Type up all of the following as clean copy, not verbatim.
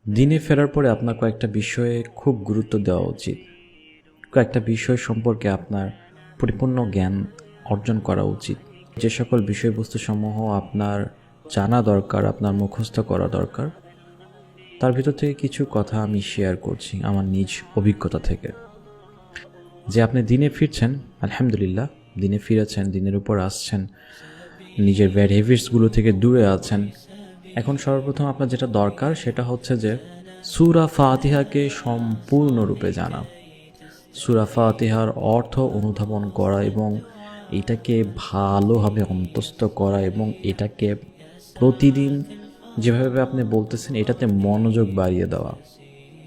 দিনে ফেরার পরে আপনার কয়েকটা বিষয়ে খুব গুরুত্ব দেওয়া উচিত। কয়েকটা বিষয় সম্পর্কে আপনার পরিপূর্ণ জ্ঞান অর্জন করা উচিত। যে সকল বিষয়বস্তুসমূহ আপনার জানা দরকার, আপনার মুখস্থ করা দরকার, তার ভিতর থেকে কিছু কথা আমি শেয়ার করছি আমার নিজ অভিজ্ঞতা থেকে। যে আপনি দিনে ফিরছেন, আলহামদুলিল্লাহ, দিনে ফিরেছেন, দিনের উপর আসছেন, নিজের ব্যাড হ্যাবিটসগুলো থেকে দূরে আছেন। এখন সর্বপ্রথম আপনার যেটা দরকার সেটা হচ্ছে যে সূরা ফাতিহাকে সম্পূর্ণরূপে জানা, সূরা ফাতিহার অর্থ অনুধাবন করা এবং এটাকে ভালোভাবে অন্তস্থ করা এবং এটাকে প্রতিদিন যেভাবে আপনি বলতেছেন এটাতে মনোযোগ বাড়িয়ে দেওয়া।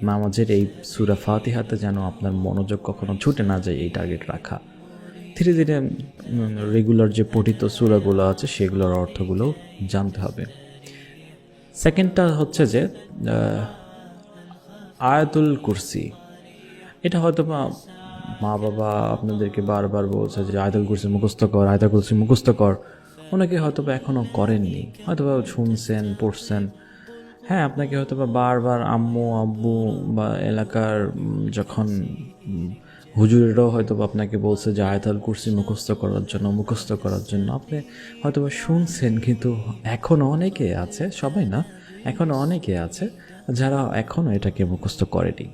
নামাজের এই সূরা ফাতিহাতে যেন আপনার মনোযোগ কখনো ছুটে না যায়, এই টার্গেট রাখা। ধীরে ধীরে রেগুলার যে পঠিত সূরাগুলো আছে সেগুলোর অর্থগুলো জানতে হবে। সেকেন্ডটা হচ্ছে যে আয়াতুল কুরসি। এটা হয়তো মা বাবা আপনাদেরকে বারবার বলছে যে আয়াতুল কুরসি মুখস্থ কর, আয়াতুল কুরসি মুখস্থ কর। অনেকে হয়তো বা এখনও করেননি, হয়তো বা শুনছেন, পড়ছেন। হ্যাঁ, আপনাকে হয়তো বা বারবার আম্মু আব্বু বা এলাকার যখন হুজুরেরাও হয়তো বা আপনাকে বলছে যে আয়াতুল কুরসি মুখস্থ করার জন্য আপনি হয়তো বা শুনছেন, কিন্তু এখনও অনেকে আছে, সবাই না, এখনও অনেকে আছে যারা এখনও এটাকে মুখস্থ করেনি।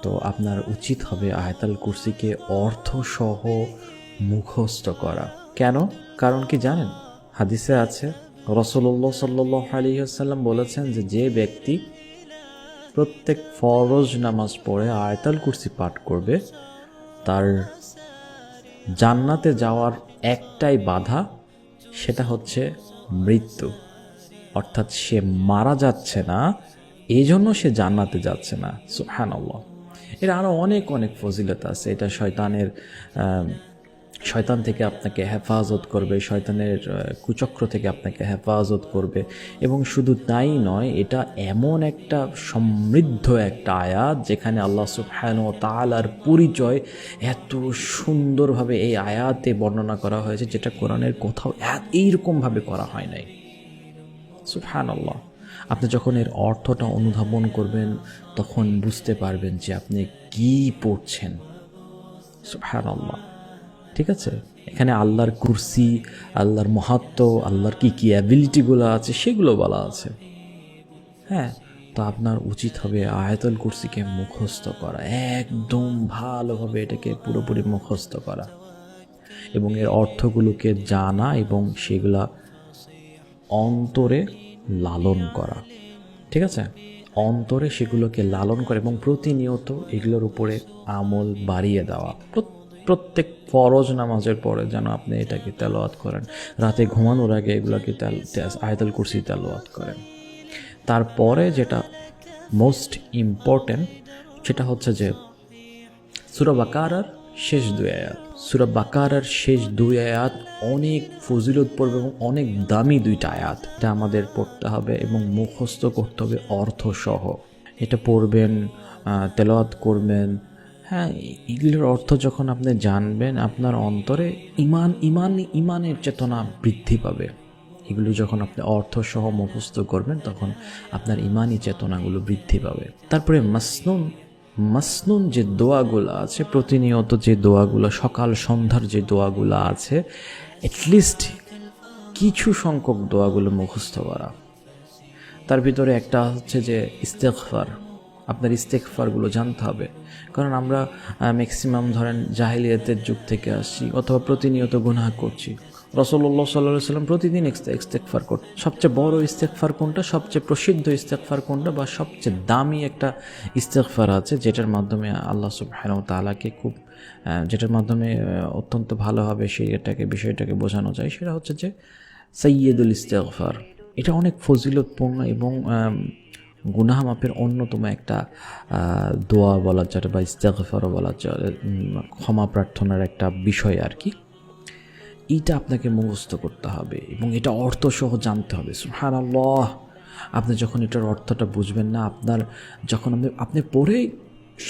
তো আপনার উচিত হবে আয়াতুল কুরসিকে অর্থসহ মুখস্থ করা। কেন? কারণ কি জানেন? হাদিসে আছে, রাসূলুল্লাহ সাল্লাল্লাহু আলাইহি ওয়াসাল্লাম বলেছেন যে যে ব্যক্তি প্রত্যেক ফরজ নামাজ পড়ে আয়াতুল কুরসি পাঠ করবে, তার জান্নাতে যাওয়ার একটাই বাধা, সেটা হচ্ছে মৃত্যু। অর্থাৎ সে মারা যাচ্ছে না, এই জন্য সে জান্নাতে যাচ্ছে না। সুবহানাল্লাহ। এর আরও অনেক অনেক ফজিলত আছে। এটা শয়তান থেকে আপনাকে হেফাজত করবে, শয়তানের কুচক্র থেকে আপনাকে হেফাজত করবে। এবং শুধু তাই নয়, এটা এমন একটা সমৃদ্ধ একটা আয়াত যেখানে আল্লাহ সুবহানাহু ওয়া তাআলার পরিচয় এত সুন্দরভাবে এই আয়াতে বর্ণনা করা হয়েছে, যেটা কোরআনের কোথাও এইরকমভাবে করা হয় নাই। সুবহানাল্লাহ। আপনি যখন এর অর্থটা অনুধাবন করবেন তখন বুঝতে পারবেন যে আপনি কি পড়ছেন। সুবহানাল্লাহ। ঠিক আছে, এখানে আল্লাহর কুরসি, আল্লাহর মাহাত্ম্য, আল্লাহর কি কি অ্যাবিলিটিগুলো আছে সেগুলো বলা আছে। হ্যাঁ, তো আপনার উচিত হবে আয়াতুল কুরসিকে মুখস্থ করা, একদম ভালোভাবে এটাকে পুরোপুরি মুখস্থ করা এবং এর অর্থগুলোকে জানা এবং সেগুলা অন্তরে লালন করা। ঠিক আছে, অন্তরে সেগুলোকে লালন করে এবং প্রতিনিয়ত এগুলোর উপরে আমল বাড়িয়ে দেওয়া। প্রত্যেক ফরজ নামাজের পরে যেন আপনি এটাকে তেলাওয়াত করেন, রাতে ঘুমানোর আগে এগুলোকে আয়াতুল কুরসি তেলাওয়াত করেন। তারপরে যেটা মোস্ট ইম্পর্টেন্ট সেটা হচ্ছে যে সূরা বাকারার শেষ দুই আয়াত। সূরা বাকারার শেষ দুই আয়াত অনেক ফজিলতপূর্ণ এবং অনেক দামি দুইটা আয়াত। এটা আমাদের পড়তে হবে এবং মুখস্থ করতে হবে অর্থসহ। এটা পড়বেন, তেলাওয়াত করবেন। হ্যাঁ, এগুলোর অর্থ যখন আপনি জানবেন, আপনার অন্তরে ইমানের চেতনা বৃদ্ধি পাবে। এগুলো যখন আপনি অর্থসহ মুখস্থ করবেন তখন আপনার ইমানি চেতনাগুলো বৃদ্ধি পাবে। তারপরে মাসনুন যে দোয়াগুলো আছে, প্রতিনিয়ত যে দোয়াগুলো, সকাল সন্ধ্যার যে দোয়াগুলো আছে, অ্যাটলিস্ট কিছু সংখ্যক দোয়াগুলো মুখস্থ করা। তার ভিতরে একটা হচ্ছে যে ইস্তেগফার। আপনার ইস্তেগফারগুলো জানতে হবে, কারণ আমরা ম্যাক্সিমাম ধরেন জাহিলিয়াতের যুগ থেকে আসছি অথবা প্রতিনিয়ত গুনাহ করছি। রাসূলুল্লাহ সাল্লাল্লাহু আলাইহি ওয়াসাল্লাম প্রতিদিন ইস্তেগফার করতেন। সবচেয়ে বড় ইস্তেগফার কোনটা, সবচেয়ে প্রসিদ্ধ ইস্তেগফার কোনটা, বা সবচেয়ে দামি একটা ইস্তেগফার আছে যেটার মাধ্যমে আল্লাহ সুবহানাহু ওয়া তাআলাকে যেটার মাধ্যমে অত্যন্ত ভালোভাবে বিষয়টাকে বোঝানো যায়, সেটা হচ্ছে যে সাইয়্যিদুল ইস্তেগফার। এটা অনেক ফজিলতপূর্ণ এবং গুনাহ মাপের অন্যতম একটা দোয়া বলা যায়, বা ইস্তেগফারও বলা যায়, ক্ষমা প্রার্থনার একটা বিষয় আর কি। এইটা আপনাকে মুখস্থ করতে হবে এবং এটা অর্থসহ জানতে হবে। সুবহানাল্লাহ। আপনি যখন এটার অর্থটা বুঝবেন না, যখন আপনি পড়ে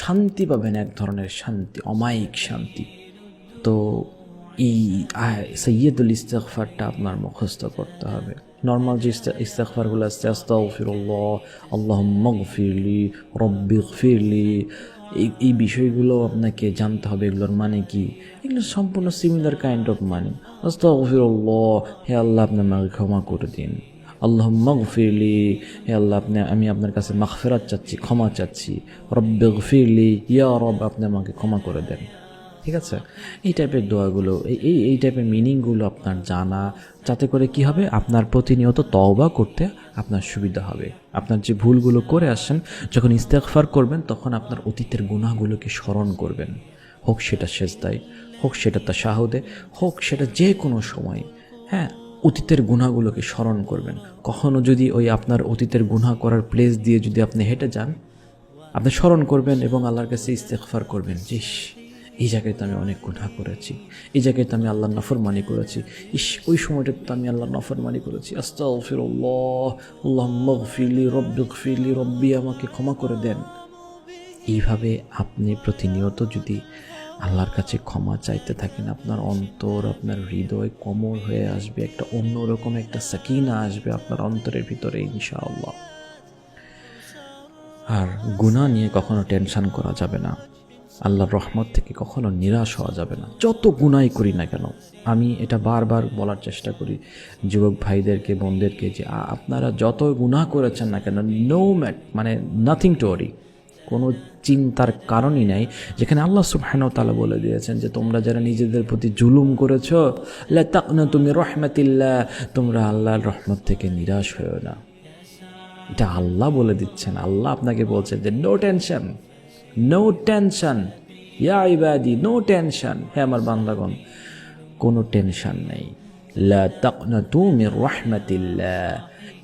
শান্তি পাবেন, এক ধরনের শান্তি, অমায়িক শান্তি। তো এই সাইয়্যিদুল ইস্তেগফারটা আপনার মুখস্থ করতে হবে। নর্মাল যে ইস্তেগফারগুলো আছে, আস্তাগফিরুল্লাহ, আল্লাহুম্মা গফিরলি, রব্বিগফিরলি, এই বিষয়গুলো আপনাকে জানতে হবে এগুলোর মানে কি। এগুলো সম্পূর্ণ সিমিলার কাইন্ড অফ মানে। আস্তাগফিরুল্লাহ, হে আল্লাহ আপনি আমাকে ক্ষমা করে দিন। আল্লাহুম্মা গফিরলি, হে আল্লাহ আমি আপনার কাছে মাগফিরাত চাচ্ছি, ক্ষমা চাচ্ছি। রব্বিগফিরলি, ইয়া রব আপনি আমাকে ক্ষমা করে দেন। ঠিক আছে, এই টাইপের দোয়াগুলো, এই টাইপের মিনিংগুলো আপনার জানা, যাতে করে কি হবে, আপনার প্রতিনিয়ত তওবা করতে আপনার সুবিধা হবে। আপনার যে ভুলগুলো করে আসছেন, যখন ইস্তেগফার করবেন তখন আপনার অতীতের গুনাহগুলোকে স্মরণ করবেন, হোক সেটা সেজদায়, হোক সেটা তাশাহুদে, হোক সেটা যে কোনো সময়। হ্যাঁ, অতীতের গুনাহগুলোকে স্মরণ করবেন। কখনো যদি ওই আপনার অতীতের গুনাহ করার প্লেস দিয়ে যদি আপনি হেঁটে যান, আপনি স্মরণ করবেন এবং আল্লাহর কাছে ইস্তেগফার করবেন, ইস এই জায়গায় তো আমি অনেক গুনাহ করেছি, এই জায়গায় তো আমি আল্লাহর নাফরমানি করেছি, ওই সময়টাতে তো আমি আল্লাহর নাফরমানি করেছি। আস্তাগফিরুল্লাহ, আল্লাহুম্মা গফিরলি, রব্বিগফিরলি, রব্বি আমাকে ক্ষমা করে দেন। এইভাবে আপনি প্রতিনিয়ত যদি আল্লাহর কাছে ক্ষমা চাইতে থাকেন, আপনার অন্তর, আপনার হৃদয় কোমল হয়ে আসবে, একটা অন্যরকম একটা সাকিনা আসবে আপনার অন্তরের ভিতরে ইনশাআল্লাহ। আর গুনাহ নিয়ে কখনো টেনশন করা যাবে না, আল্লাহর রহমত থেকে কখনো নিরাশ হওয়া যাবে না, যত গুনাহই করি না কেন। আমি এটা বারবার বলার চেষ্টা করি যুবক ভাইদেরকে, বোনদেরকে, যে আপনারা যত গুনাহ করেছেন না কেন, নো মানে নাথিং টু ওয়ারি, কোনো চিন্তার কারণই নাই। যেখানে আল্লাহ সুবহানাহু ওয়া তাআলা বলে দিয়েছেন যে তোমরা যারা নিজেদের প্রতি জুলুম করেছো, লা তাকনাতু মির রাহমাতিল্লাহ, তোমরা আল্লাহর রহমত থেকে নিরাশ হয়ো না। এটা আল্লাহ বলে দিচ্ছেন, আল্লাহ আপনাকে বলছেন যে নো টেনশন, নো টেনশন ইয়া ইবাদি, নো টেনশন, হে আমার বান্দাগণ, কোনো টেনশন নেই। লা তাকনাতু মির রাহমাতিল্লাহ,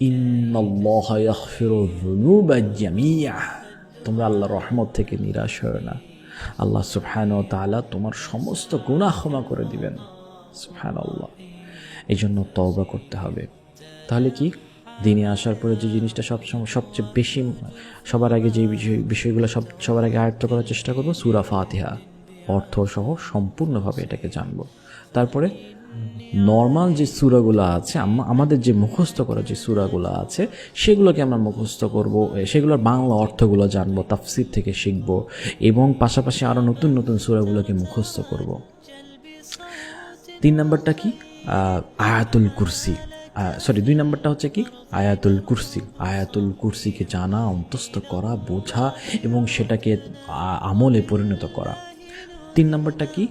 ইন্নাল্লাহা ইয়াগফিরু যুনুবা জামিআ, তোমরা আল্লাহর রহমত থেকে নিরাশ হও না। আল্লাহ সুবহানাহু ওয়া তাআলা তোমার সমস্ত গুনাহ ক্ষমা করে দিবেন। সুবহানাল্লাহ। এই জন্য তওবা করতে হবে। তাহলে কি, দিনে আসার পরে যে জিনিসটা সবচেয়ে বেশি, সবার আগে যে বিষয়গুলো সবার আগে আয়ত্ত করার চেষ্টা করব, সূরা ফাতিহা অর্থ সহ সম্পূর্ণভাবে এটাকে জানবো। তারপরে নর্মাল যে সূরাগুলো আছে, আমাদের যে মুখস্থ করা যে সূরাগুলো আছে, সেগুলোকে আমরা মুখস্থ করব, সেগুলোর বাংলা অর্থগুলো জানবো, তাফসির থেকে শিখব, এবং পাশাপাশি আরও নতুন নতুন সূরাগুলোকে মুখস্থ করব। 3 নম্বরটা কি, আয়াতুল কুরসি, 2 নম্বরটা হচ্ছে কি, আয়াতুল কুরসি। আয়াতুল কুরসিকে জানা, অন্তস্থ করা, বোঝা এবং সেটাকে আমলে পরিণত করা। 3 নম্বরটা কি,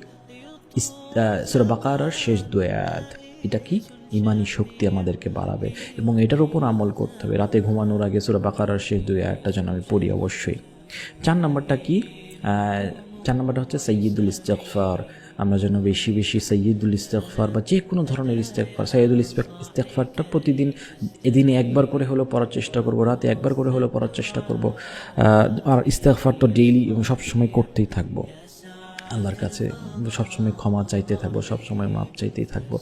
সূরা বাকারার শেষ 2 আয়াত। এটা কি, ইমানি শক্তি আমাদেরকে বাড়াবে এবং এটার উপর আমল করতে হবে। রাতে ঘুমানোর আগে সূরা বাকারার শেষ 2 আয়াতটা যেন আমি পড়ি অবশ্যই। 4 নম্বরটা কি, 4 নম্বরটা হচ্ছে সাইয়্যিদুল ইস্তিগফার। আমরা যেন বেশি বেশি সাইয়্যিদুল ইস্তিগফার বা যে কোনো ধরনের ইস্তিগফার, সাইয়্যিদুল ইস্তিগফারটা প্রতিদিন দিনে একবার করে হলেও পড়ার চেষ্টা করব, রাতে একবার করে হলেও পড়ার চেষ্টা করব। আর ইস্তিগফার তো ডেইলি এবং সবসময় করতেই থাকবো। আল্লাহর কাছে সবসময় ক্ষমা চাইতে থাকবো, সবসময় মাপ চাইতেই থাকবো।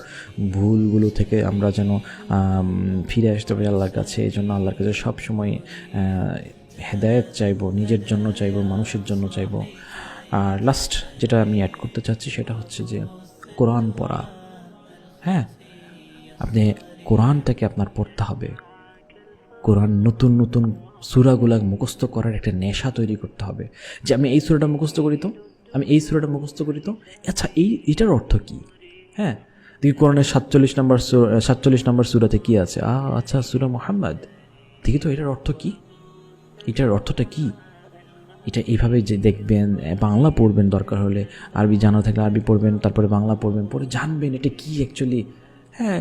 ভুলগুলো থেকে আমরা যেন ফিরে আসতে পারি আল্লাহর কাছে। এই জন্য আল্লাহর কাছে সবসময় হেদায়েত চাইবো, নিজের জন্য চাইবো, মানুষের জন্য চাইবো। আর লাস্ট যেটা আমি অ্যাড করতে চাচ্ছি সেটা হচ্ছে যে কোরআন পড়া। হ্যাঁ, আপনি কোরআনটাকে আপনার পড়তে হবে। কোরআন নতুন নতুন সূরাগুলা মুখস্থ করার একটা নেশা তৈরি করতে হবে, যে আমি এই সূরাটা মুখস্থ করি তো, আমি এই সূরাটা মুখস্থ করি তো, আচ্ছা এটার অর্থ কী। হ্যাঁ, দেখি কোরআনের 47 নম্বর সূরাতে কী আছে, আচ্ছা সূরা মুহাম্মদ, দেখি তো এটার অর্থ কী, এটার অর্থটা কী। এটা এইভাবে যে দেখবেন, বাংলা পড়বেন, দরকার হলে আরবি জানা থাকলে আরবি পড়বেন, তারপরে বাংলা পড়বেন, পড়ে জানবেন এটা কী অ্যাকচুয়ালি। হ্যাঁ,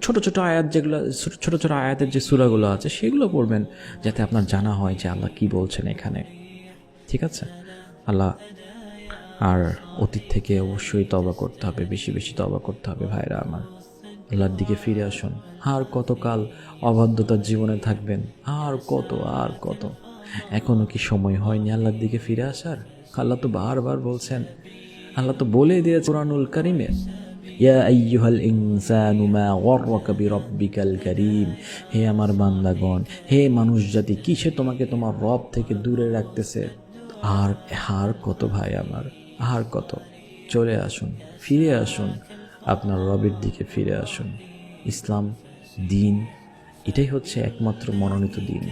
ছোটো ছোটো আয়াত, যেগুলো ছোটো ছোটো আয়াতের যে সূরাগুলো আছে সেগুলো পড়বেন, যাতে আপনার জানা হয় যে আল্লাহ কী বলছেন এখানে। ঠিক আছে, আল্লাহ। আর অতীত থেকে অবশ্যই তওবা করতে হবে, বেশি বেশি তওবা করতে হবে ভাইরা আমার। আল্লাহর দিকে ফিরে আসুন। আর কতকাল অবাধ্যতার জীবনে থাকবেন, আর কত। এখনও কি সময় হয়নি আল্লাহর দিকে ফিরে আসার? আল্লাহ তো বারবার বলছেন, আল্লাহ তো বলে দিয়েছে কুরআনুল কারীমে, ইয়া আইয়ুহাল ইনসানু মা গররাকা বিরাব্বিকাল কারীম, হে আমার বান্দাগণ, হে মানুষ জাতি, কিসে তোমাকে তোমার রব থেকে দূরে রাখতেছে? আর কত ভাই আমার, আর কত। চলে আসুন, ফিরে আসুন, আপনার রবের দিকে ফিরে আসুন। ইসলাম দিন, এটাই হচ্ছে একমাত্র মনোনীত দিন।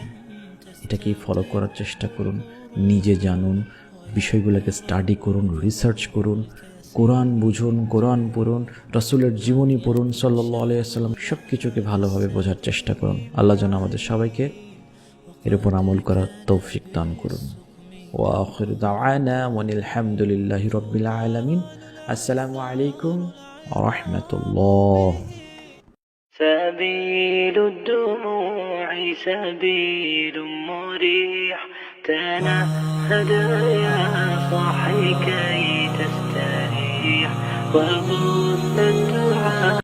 এটাকেই ফলো করার চেষ্টা করুন, নিজে জানুন, বিষয়গুলোকে স্টাডি করুন, রিসার্চ করুন, কোরআন বুঝুন, কোরআন পড়ুন, রাসূলের জীবনী পড়ুন সাল্লাল্লাহু আলাইহি ওয়াসাল্লাম, সব কিছুকে ভালোভাবে বোঝার চেষ্টা করুন। আল্লাহ যেন আমাদের সবাইকে এর উপর আমল করার তৌফিক দান করুন। ওয়া আখিরু দাওয়ানা ওয়ানিল হামদুলিল্লাহি রাব্বিল আলামিন। আসসালামু আলাইকুম ওয়া রাহমাতুল্লাহ। سبيل الدموع سبيل مريح، تنهد يا صاحي كي تستريح، وبث الدعاء